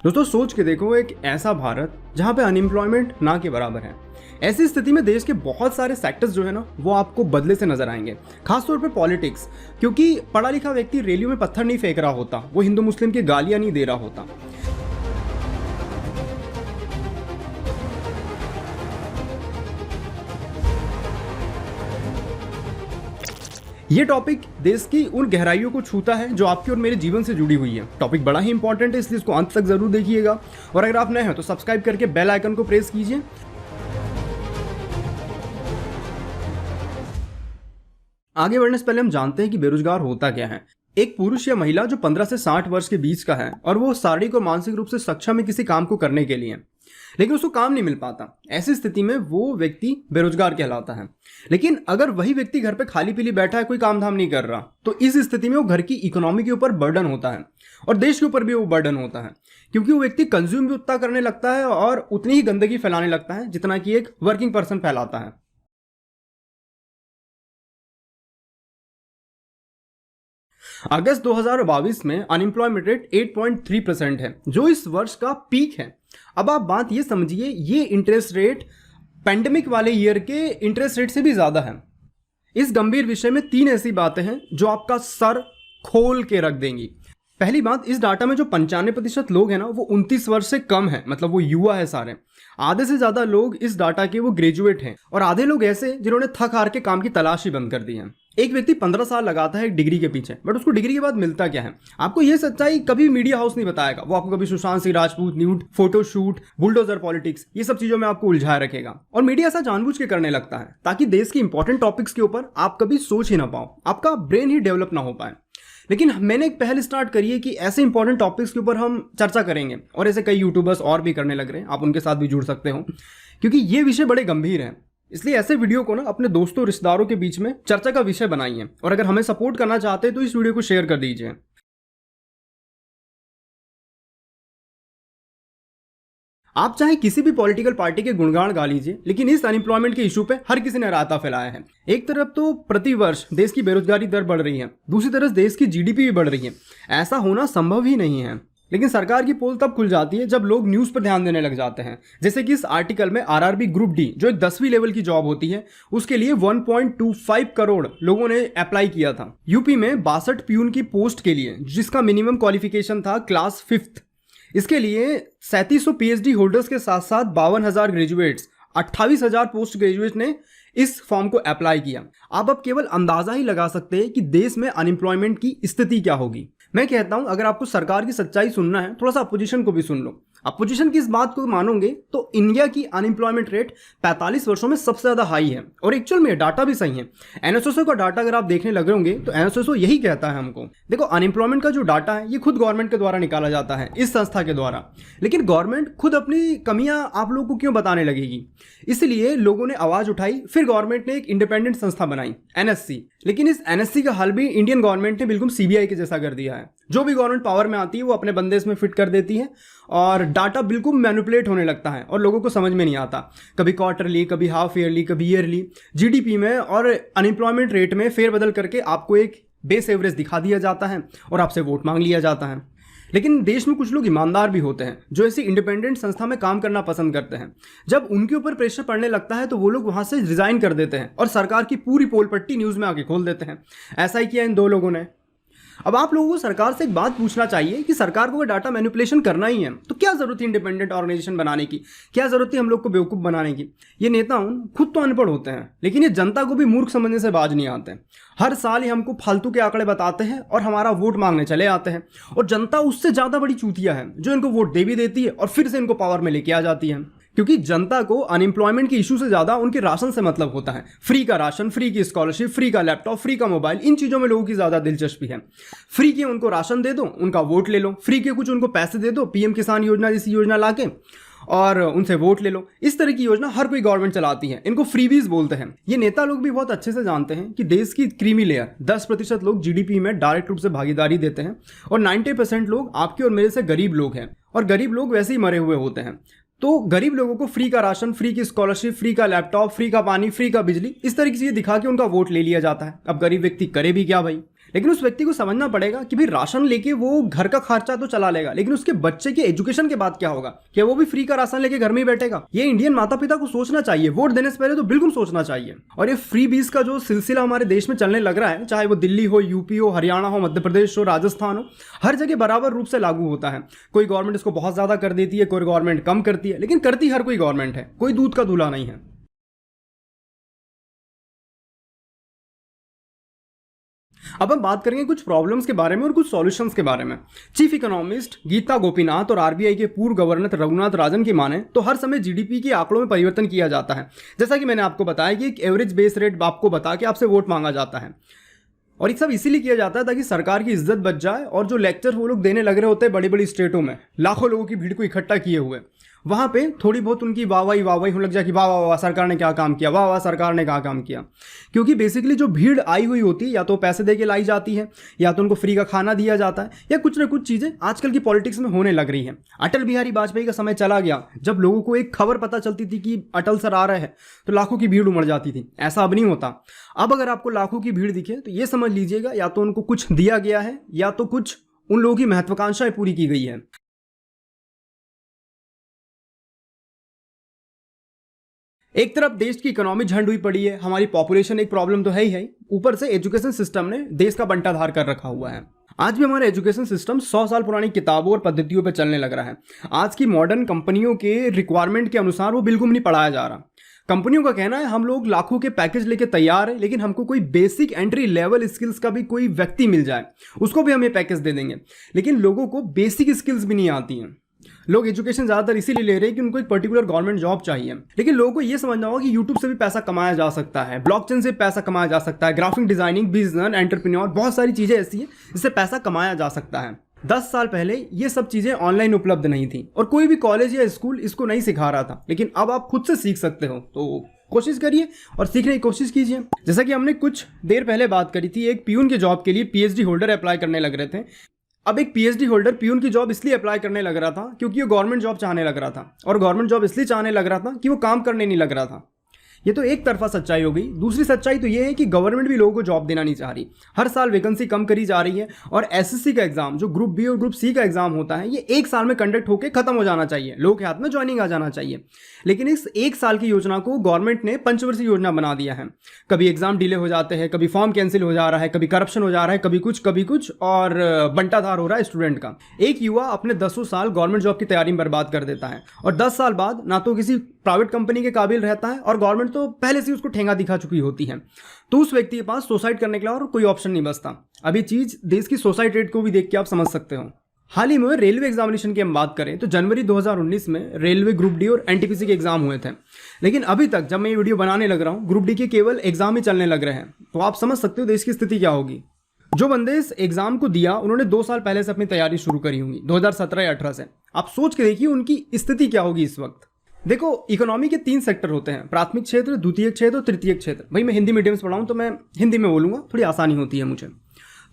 दोस्तों सोच के देखो, एक ऐसा भारत जहां पे अनएम्प्लॉयमेंट ना के बराबर है। ऐसी स्थिति में देश के बहुत सारे सेक्टर्स जो है ना, वो आपको बदले से नजर आएंगे। खासतौर पे पॉलिटिक्स, क्योंकि पढ़ा लिखा व्यक्ति रैलियों में पत्थर नहीं फेंक रहा होता, वो हिंदू मुस्लिम की गालियां नहीं दे रहा होता। ये टॉपिक देश की उन गहराइयों को छूता है जो आपके और मेरे जीवन से जुड़ी हुई है। टॉपिक बड़ा ही इंपॉर्टेंट है, इसलिए इसको अंत तक जरूर देखिएगा। और अगर आप नए हैं तो सब्सक्राइब करके बेल आइकन को प्रेस कीजिए। आगे बढ़ने से पहले हम जानते हैं कि बेरोजगार होता क्या है। एक पुरुष या महिला जो 15 से 60 वर्ष के बीच का है और वो शारीरिक और मानसिक रूप से सक्षम है किसी काम को करने के लिए, लेकिन उसको काम नहीं मिल पाता। ऐसी स्थिति में वो व्यक्ति बेरोजगार कहलाता है। लेकिन अगर वही व्यक्ति घर पे खाली पीली बैठा है, कोई काम धाम नहीं कर रहा, तो इस स्थिति में वो घर की इकोनॉमी के ऊपर बर्डन होता है और देश के ऊपर भी वो बर्डन होता है, क्योंकि वो व्यक्ति कंज्यूम भी उतना करने लगता है और उतनी ही गंदगी फैलाने लगता है जितना कि एक वर्किंग पर्सन फैलाता है। अगस्त 2022 में अनएम्प्लॉयमेंट रेट 8.3% है, जो इस वर्ष का पीक है। अब आप बात ये समझिए, ये इंटरेस्ट रेट पैंडेमिक वाले ईयर के इंटरेस्ट रेट से भी ज्यादा है। इस गंभीर विषय में 3 ऐसी बातें हैं जो आपका सर खोल के रख देंगी। पहली बात, इस डाटा में जो 95% लोग हैं ना, वो 29 वर्ष से कम है, मतलब वो युवा है सारे। आधे से ज्यादा लोग इस डाटा के वो ग्रेजुएट हैं और आधे लोग ऐसे जिन्होंने थक हार के काम की तलाश ही बंद कर दी है। एक व्यक्ति 15 साल लगाता है एक डिग्री के पीछे, बट उसको डिग्री के बाद मिलता क्या है? आपको यह सच्चाई कभी मीडिया हाउस नहीं बताएगा। वो आपको कभी Sushant Singh Rajput, nude, photoshoot, bulldozer politics, ये सब चीजों में आपको उलझाए रखेगा। और मीडिया ऐसा जानबूझ के करने लगता है ताकि देश के इंपॉर्टेंट टॉपिक्स के ऊपर आप कभी सोच ही ना पाओ, आपका ब्रेन ही डेवलप ना हो पाए। लेकिन मैंने एक पहल स्टार्ट करी है कि ऐसे इंपॉर्टेंट टॉपिक्स के ऊपर हम चर्चा करेंगे, और ऐसे कई यूट्यूबर्स और भी करने लग रहे हैं। आप उनके साथ भी जुड़ सकते हो, क्योंकि ये विषय बड़े गंभीर हैं। इसलिए ऐसे वीडियो को ना अपने दोस्तों रिश्तेदारों के बीच में चर्चा का विषय बनाइए। और अगर हमें सपोर्ट करना चाहते हैं तो इस वीडियो को शेयर कर दीजिए। आप चाहे किसी भी पॉलिटिकल पार्टी के गुणगान गा लीजिए, लेकिन इस अनएम्प्लॉयमेंट के इशू पे हर किसी ने रायता फैलाया है। एक तरफ तो प्रति वर्ष देश की बेरोजगारी दर बढ़ रही है, दूसरी तरफ देश की जीडीपी भी बढ़ रही है। ऐसा होना संभव ही नहीं है। लेकिन सरकार की पोल तब खुल जाती है जब लोग न्यूज पर ध्यान देने लग जाते हैं। जैसे कि इस आर्टिकल में आरआरबी ग्रुप डी, जो एक 10वीं लेवल की जॉब होती है, उसके लिए 1.25 करोड़ लोगों ने अप्लाई किया था। यूपी में 62 प्यून की पोस्ट के लिए, जिसका मिनिमम क्वालिफिकेशन था क्लास 5th, इसके लिए 3700 पीएचडी होल्डर्स के साथ साथ 52,000 ग्रेजुएट्स, 28,000 पोस्ट ग्रेजुएट ने इस फॉर्म को अप्लाई किया। आप अब केवल अंदाजा ही लगा सकते हैं कि देश में अनएम्प्लॉयमेंट की स्थिति क्या होगी। मैं कहता हूं, अगर आपको सरकार की सच्चाई सुनना है, थोड़ा सा अपोजिशन को भी सुन लो। अपोजिशन की इस बात को मानोगे तो इंडिया की अनएम्प्लॉयमेंट रेट 45 वर्षों में सबसे ज्यादा हाई है। और एक्चुअल में डाटा भी सही है। एनएसएसओ का डाटा अगर आप देखने लगे होंगे तो एनएसएसओ यही कहता है हमको। देखो, अनएम्प्लॉयमेंट का जो डाटा है ये खुद गवर्नमेंट के द्वारा निकाला जाता है, इस संस्था के द्वारा। लेकिन गवर्नमेंट खुद अपनी कमियां आप लोगों को क्यों बताने लगेगी? इसलिए लोगों ने आवाज उठाई, फिर गवर्नमेंट ने एक इंडिपेंडेंट संस्था बनाई, एनएससी। लेकिन इस एनएससी का हल भी इंडियन गवर्नमेंट ने बिल्कुल सीबीआई के जैसा कर दिया है। जो भी गवर्नमेंट पावर में आती है वो अपने बंदे इसमें फिट कर देती है और डाटा बिल्कुल मैनिपुलेट होने लगता है और लोगों को समझ में नहीं आता। कभी क्वार्टरली, कभी हाफ ईयरली, कभी ईयरली, जीडीपी में और अनएम्प्लॉयमेंट रेट में फेरबदल करके आपको एक बेस एवरेज दिखा दिया जाता है और आपसे वोट मांग लिया जाता है। लेकिन देश में कुछ लोग ईमानदार भी होते हैं जो ऐसी इंडिपेंडेंट संस्था में काम करना पसंद करते हैं। जब उनके ऊपर प्रेशर पड़ने लगता है तो वो लोग वहां से रिजाइन कर देते हैं और सरकार की पूरी पोल पट्टी न्यूज में आके खोल देते हैं। ऐसा ही किया इन 2 लोगों ने। अब आप लोगों को सरकार से एक बात पूछना चाहिए कि सरकार को डाटा मैनिपुलेशन करना ही है तो क्या जरूरत है इंडिपेंडेंट ऑर्गेनाइजेशन बनाने की? क्या जरूरत है हम लोग को बेवकूफ बनाने की? ये नेता खुद तो अनपढ़ होते हैं, लेकिन ये जनता को भी मूर्ख समझने से बाज नहीं आते। हर साल ये हमको फालतू के आंकड़े बताते हैं और हमारा वोट मांगने चले आते हैं। और जनता उससे ज्यादा बड़ी चूतिया है जो इनको वोट दे भी देती है और फिर से इनको पावर में लेके आ जाती है। क्योंकि जनता को अनएम्प्लॉयमेंट के इशू से ज्यादा उनके राशन से मतलब होता है। फ्री का राशन, फ्री की स्कॉलरशिप, फ्री का लैपटॉप, फ्री का मोबाइल, इन चीजों में लोगों की ज्यादा दिलचस्पी है। फ्री के उनको राशन दे दो, उनका वोट ले लो। फ्री के कुछ उनको पैसे दे दो, पीएम किसान योजना जैसी योजना लाके, और उनसे वोट ले लो। इस तरह की योजना हर कोई गवर्नमेंट चलाती है। इनको फ्रीबीज बोलते हैं। ये नेता लोग भी बहुत अच्छे से जानते हैं कि देश की क्रीमी लेयर 10% लोग जीडीपी में डायरेक्ट रूप से भागीदारी देते हैं और 90% लोग आपके और मेरे से गरीब लोग हैं। और गरीब लोग वैसे ही मरे हुए होते हैं। तो गरीब लोगों को फ्री का राशन, फ्री की स्कॉलरशिप, फ्री का लैपटॉप, फ्री का पानी, फ्री का बिजली, इस तरीके से दिखा के उनका वोट ले लिया जाता है। अब गरीब व्यक्ति करे भी क्या भाई? लेकिन उस व्यक्ति को समझना पड़ेगा कि भाई राशन लेके वो घर का खर्चा तो चला लेगा, लेकिन उसके बच्चे के एजुकेशन के बाद क्या होगा? क्या वो भी फ्री का राशन लेके घर में ही बैठेगा? ये इंडियन माता पिता को सोचना चाहिए, वोट देने से पहले तो बिल्कुल सोचना चाहिए। और ये फ्री बीज का जो सिलसिला हमारे देश में चलने लग रहा है, चाहे वो दिल्ली हो, यूपी हो, हरियाणा हो, मध्य प्रदेश हो, राजस्थान हो, हर जगह बराबर रूप से लागू होता है। कोई गवर्नमेंट इसको बहुत ज्यादा कर देती है, कोई गवर्नमेंट कम करती है, लेकिन करती हर कोई गवर्नमेंट है, कोई दूध का दूल्हा नहीं है। अब हम बात करेंगे कुछ प्रॉब्लम्स के बारे में और कुछ सॉल्यूशंस के बारे में। चीफ इकोनॉमिस्ट गीता गोपीनाथ और आरबीआई के पूर्व गवर्नर रघुनाथ राजन की माने तो हर समय जीडीपी के आंकड़ों में परिवर्तन किया जाता है। जैसा कि मैंने आपको बताया कि एक एवरेज बेस रेट आपको बता के आपसे वोट मांगा जाता है, और ये सब इसीलिए किया जाता है ताकि सरकार की इज्जत बच जाए। और जो लेक्चर वो लोग देने लग रहे होते हैं बड़ी बड़ी स्टेटों में, लाखों लोगों की भीड़ को इकट्ठा किए हुए, वहां पे थोड़ी बहुत उनकी वाहवाही होने लग जाए कि वाह वाह वाह सरकार ने क्या काम किया, वाह वाह सरकार ने क्या काम किया। क्योंकि बेसिकली जो भीड़ आई हुई होती है या तो पैसे दे के लाई जाती है, या तो उनको फ्री का खाना दिया जाता है, या कुछ ना कुछ चीजें आजकल की पॉलिटिक्स में होने लग रही हैं। अटल बिहारी वाजपेयी का समय चला गया जब लोगों को एक खबर पता चलती थी कि अटल सर आ रहे हैं तो लाखों की भीड़ उमड़ जाती थी। ऐसा अब नहीं होता। अब अगर आपको लाखों की भीड़ दिखे तो ये समझ लीजिएगा या तो उनको कुछ दिया गया है या तो कुछ उन लोगों की महत्वाकांक्षाएं पूरी की गई है। एक तरफ देश की इकोनॉमी झंड हुई पड़ी है, हमारी पॉपुलेशन एक प्रॉब्लम तो है ही है, ऊपर से एजुकेशन सिस्टम ने देश का बंटाधार कर रखा हुआ है। आज भी हमारा एजुकेशन सिस्टम 100 साल पुरानी किताबों और पद्धतियों पर चलने लग रहा है। आज की मॉडर्न कंपनियों के रिक्वायरमेंट के अनुसार वो बिल्कुल नहीं पढ़ाया जा रहा। कंपनियों का कहना है हम लोग लाखों के पैकेज लेके तैयार है, लेकिन हमको कोई बेसिक एंट्री लेवल स्किल्स का भी कोई व्यक्ति मिल जाए उसको भी हम ये पैकेज दे देंगे। लेकिन लोगों को बेसिक स्किल्स भी नहीं आती हैं। लोग एजुकेशन ज़्यादातर इसीलिए ले रहे हैं कि उनको एक पर्टिकुलर गवर्नमेंट जॉब चाहिए। लेकिन लोगों को ये समझना होगा कि यूट्यूब से भी पैसा कमाया जा सकता है, ब्लॉकचेन से पैसा कमाया जा सकता है, ग्राफिक डिजाइनिंग, बिजनेस, एंटरप्रेन्योर, बहुत सारी चीज़ें ऐसी हैं जिससे पैसा कमाया जा सकता है। 10 साल पहले ये सब चीज़ें ऑनलाइन उपलब्ध नहीं थी और कोई भी कॉलेज या स्कूल इसको नहीं सिखा रहा था, लेकिन अब आप खुद से सीख सकते हो। तो कोशिश करिए और सीखने की कोशिश कीजिए। जैसा कि हमने कुछ देर पहले बात करी थी, एक पियून के जॉब के लिए पीएचडी होल्डर अप्लाई करने लग रहे थे। अब एक पीएचडी होल्डर पियून की जॉब इसलिए अप्लाई करने लग रहा था क्योंकि वो गवर्नमेंट जॉब चाहने लग रहा था, और गवर्नमेंट जॉब इसलिए चाहने लग रहा था कि वो काम करने नहीं लग रहा था। ये तो एक तरफा सच्चाई हो गई। दूसरी सच्चाई तो ये है कि गवर्नमेंट भी लोगों को जॉब देना नहीं चाह रही। हर साल वैकेंसी कम करी जा रही है, और एसएससी का एग्जाम जो ग्रुप बी और ग्रुप सी का एग्जाम होता है ये 1 साल में कंडक्ट होकर खत्म हो जाना चाहिए, लोगों के हाथ में ज्वाइनिंग आ जाना चाहिए। लेकिन इस 1 साल की योजना को गवर्नमेंट ने पंचवर्षीय योजना बना दिया है। कभी एग्जाम डिले हो जाते हैं, कभी फॉर्म कैंसिल हो जा रहा है, कभी करप्शन हो जा रहा है, कभी कुछ और बंटाधार हो रहा है स्टूडेंट का। एक युवा अपने 10 साल गवर्नमेंट जॉब की तैयारी में बर्बाद कर देता है, और 10 साल बाद ना तो किसी प्राइवेट कंपनी के काबिल रहता है, और गवर्नमेंट तो पहले से उसको ठेंगा दिखा चुकी होती है। तो उस व्यक्ति के पास सुसाइड करने के लिए और कोई ऑप्शन नहीं बचता। अभी चीज देश की सुसाइड रेट को भी देख के आप समझ सकते हो। हाल ही में रेलवे एग्जामिनेशन की हम बात करें तो जनवरी 2019 में रेलवे ग्रुप डी और एनटीपीसी के एग्जाम हुए थे, लेकिन अभी तक जब मैं ये वीडियो बनाने लग रहा हूँ ग्रुप डी के केवल एग्जाम ही चलने लग रहे हैं। तो आप समझ सकते हो देश की स्थिति क्या होगी। जो बंदे इस एग्जाम को दिया उन्होंने 2 साल पहले से अपनी तैयारी शुरू करी होंगी, 2017 या 18 से। आप सोच के देखिए उनकी स्थिति क्या होगी इस वक्त। देखो, इकोनॉमी के 3 सेक्टर होते हैं, प्राथमिक क्षेत्र, द्वितीयक क्षेत्र और तृतीयक क्षेत्र। भाई मैं हिंदी मीडियम से पढ़ा हूं तो मैं हिंदी में बोलूंगा, थोड़ी आसानी होती है मुझे।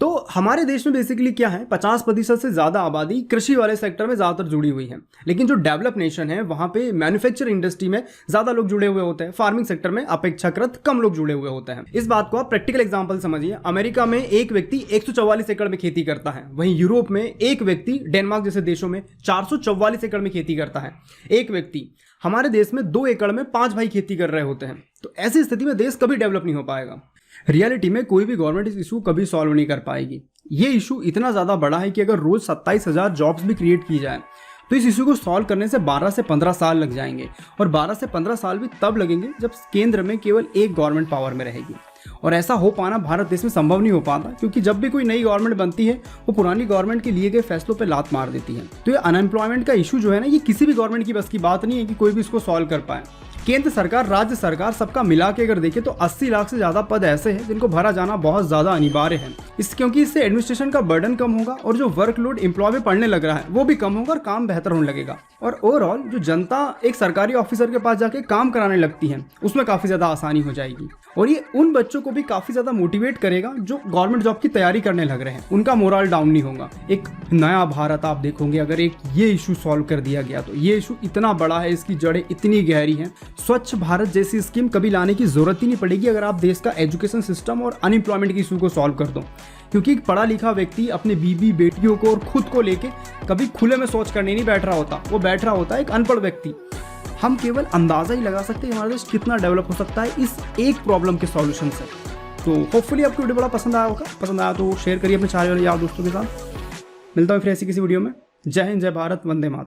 तो हमारे देश में बेसिकली क्या है, 50% से ज़्यादा आबादी कृषि वाले सेक्टर में ज़्यादातर जुड़ी हुई है। लेकिन जो डेवलप नेशन है वहाँ पे मैन्युफैक्चर इंडस्ट्री में ज़्यादा लोग जुड़े हुए होते हैं, फार्मिंग सेक्टर में अपेक्षाकृत कम लोग जुड़े हुए होते हैं। इस बात को आप प्रैक्टिकल एग्जाम्पल समझिए। अमेरिका में एक व्यक्ति 144 एकड़ में खेती करता है, वहीं यूरोप में एक व्यक्ति डेनमार्क जैसे देशों में 444 एकड़ में खेती करता है एक व्यक्ति। हमारे देश में 2 एकड़ में 5 भाई खेती कर रहे होते हैं। तो ऐसी स्थिति में देश कभी डेवलप नहीं हो पाएगा। रियलिटी में कोई भी गवर्नमेंट इस इशू कभी सॉल्व नहीं कर पाएगी। ये इशू इतना ज़्यादा बड़ा है कि अगर रोज 27,000 जॉब्स भी क्रिएट की जाए तो इस इशू को सॉल्व करने से 12 से 15 साल लग जाएंगे, और 12 से 15 साल भी तब लगेंगे जब केंद्र में केवल एक गवर्नमेंट पावर में रहेगी। और ऐसा हो पाना भारत देश में संभव नहीं हो पाता, क्योंकि जब भी कोई नई गवर्नमेंट बनती है वो पुरानी गवर्नमेंट के लिए गए फैसलों पे लात मार देती है। तो ये अनएम्प्लॉयमेंट का इशू जो है ना, ये किसी भी गवर्नमेंट की बस की बात नहीं है कि कोई भी इसको सॉल्व कर पाए। केंद्र सरकार, राज्य सरकार, सबका मिला के अगर देखें तो 80 लाख से ज़्यादा पद ऐसे हैं जिनको भरा जाना बहुत ज़्यादा अनिवार्य है। क्योंकि इससे एडमिनिस्ट्रेशन का बर्डन कम होगा, और जो वर्कलोड एम्प्लॉय में पड़ने लग रहा है वो भी कम होगा, और काम बेहतर होने लगेगा। और ओवरऑल जो जनता एक सरकारी ऑफिसर के पास जाके काम कराने लगती है उसमें काफ़ी ज़्यादा आसानी हो जाएगी। और ये उन बच्चों को भी काफ़ी ज़्यादा मोटिवेट करेगा जो गवर्नमेंट जॉब की तैयारी करने लग रहे हैं, उनका मोरल डाउन नहीं होगा। एक नया भारत आप देखोगे अगर एक ये इशू सॉल्व कर दिया गया तो। ये इशू इतना बड़ा है, इसकी जड़ें इतनी गहरी हैं, स्वच्छ भारत जैसी स्कीम कभी लाने की जरूरत ही नहीं पड़ेगी अगर आप देश का एजुकेशन सिस्टम और अनएम्प्लॉयमेंट की इशू को सॉल्व कर दो। क्योंकि एक पढ़ा लिखा व्यक्ति अपने बीवी बेटियों को और खुद को लेके कभी खुले में सोच करने नहीं बैठ रहा होता, वो बैठ रहा होता है एक अनपढ़ व्यक्ति। हम केवल अंदाजा ही लगा सकते हैं हमारा देश कितना डेवलप हो सकता है इस एक प्रॉब्लम के सॉल्यूशन से। तो होपफुली आपको वीडियो बड़ा पसंद आया होगा। पसंद आया तो शेयर करिए अपने सारे यार दोस्तों के साथ। मिलता हूँ फिर ऐसी किसी वीडियो में। जय हिंद, जय भारत, वंदे मातरम।